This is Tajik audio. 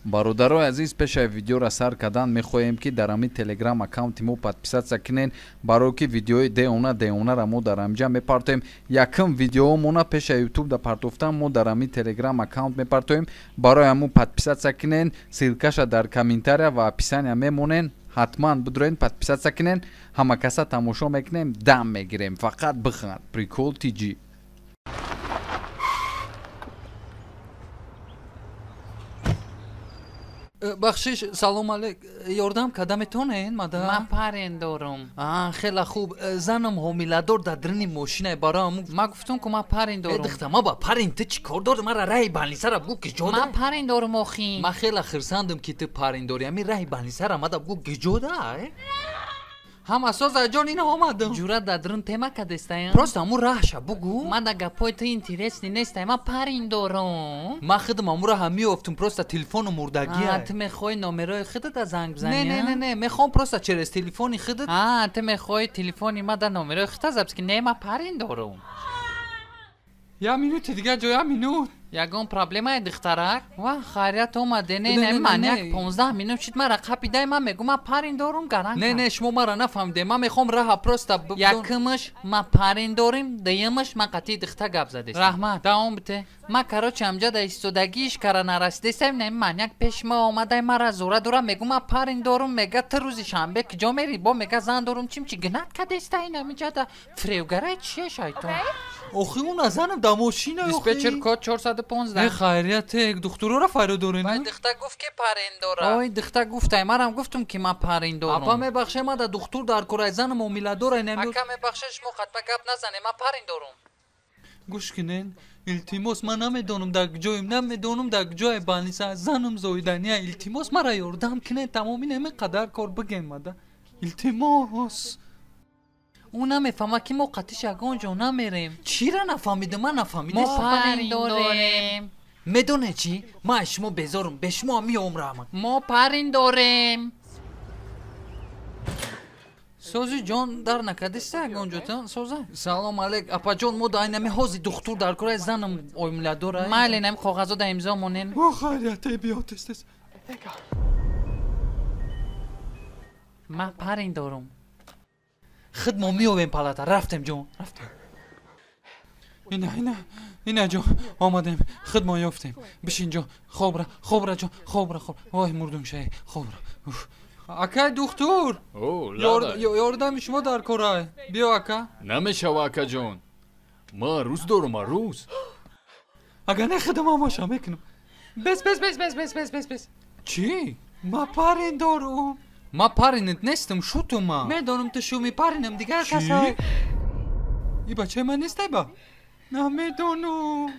бародарои азиз, пешаи видеоро сар кардан мехоҳем ки дар ҳамин телеграм аккаунти мо подписатсия кинен, барое ки видеои деонаро мо дар ҳамҷа мепартоем. Якм видеоомона пешаи ютуб да партофтан мо дар ҳамин телеграм аккаунт мепартоем. барои ҳамун подписатсия кинен, силкаша дар комментария ва описания мемонен. ҳатман бидурен подписатсия кинен. ҳама каса тамошо мекунем, дам мегирем. Фақат биханд прикол тиҷи. бахшиш, салом алейк. Ёрдам кадаметонен, мадар? Ман парен дорам. Хела хуб. Занам ҳомиладор дар дрини мошинае бароам. Ман гуфтам ки ман парен дорам. Дихта, ма ба парен ти чӣ кор дорӣ? Мара раҳи балнисара бугу гиҷода. Ман парен дорам охи. Ман хела хирсандам ки ти парен дорӣ. Ами раҳи балнисара мада бугу гиҷода. Ҳама созаҷон ина омадам. Ҷура дар дрин тема кадестаям. Просто аму раҳша бугу. Ман да гапои ту интересни нестаи. Ман парен дорам. Ман худам амуро ҳам меёфтум, просто телефону мурдагия. Ту мехоҳӣ номерои худата занг бизанӣ? Не, мехоҳам просто через телефони худат. Ту мехоҳӣ телефони ман да номерои худта записки? Не, ман парен дорам. Я минути дига ҷо, я минут. Ягон проблемае духтарак? Ва хайрият омаде. Не, ман не. як 15 минут шид мара қапидай ман мегӯ ман парен дорам гаранг. Не, шумо мара нафаҳмиде. Ман мехоҳам раҳа просто якмаш ман парен дорем, дуюмаш ман қатъи духта гап задестам. Раҳмат. Давом бите. Ман карочи ҳамҷа да истодагиш кара нарасидестам. Не, маньяк пеши ма омадай мара зора дора мегӯ ман парен дорам. Мега ту рӯзи шанбе киҷо мери? Бо мега зан дорам чим чи гинат кадеста ин ҳамҷа да фревгараи чие шайтон? Охи он азанам да мошина. Диспетчер код 415. Хайрият, духтуроро файро дорен. Вай духта гуфт ки парен дора. Ой, духта гуфтай, манам гуфтум ки ман парен дорам. Апа мебахше, ман да духтур дар кораи занам омиладора нами. Ака мебахше, шумо хатпа гап назанем, ман парен дорам. гӯш кинен. илтимос, ман намедонам дар куҷоем, намедонам дар куҷое балниса занам зоидания. илтимос мара ёрдам кинен, тамомин ҳамин қадар кор бигем мада. илтимос. ӯ намефаҳма ки мо қатиш ягон ҷо намерем. чира нафаҳмидам? Ман нафаҳмидам. мо парен дорем. медоне чӣ? ман аз шумо безорам. бе шумо ҳам меомрам. мо парен дорем. созӣ ҷон дар накадиста ягон ҷо соза? салом алейк апаҷон, мо дар нами ҳози духтур дар кораи занам омиладора. майле нами коғазо да имзо монен. хайрияте биё тез. ман парен дорам. худ мо меовем палата. рафтем ҷон, рафтем. ина ҷон омадем. худ мо ёфтем. бишин ҷон. хобра ҷон, хобра. вой мурдум шай. хобра. акай духтур, ёрдами шумо дар корае. биё ака. намешава акаҷон. ман рӯз дорам, рӯз. агар не худам ҳам бошам мекунам. бес. чӣ? ман парен дорам. ман паренет нестам, шутума. медонам ту шу мепаренам дигар каса. и бачаи ман нестай ба? намедонам.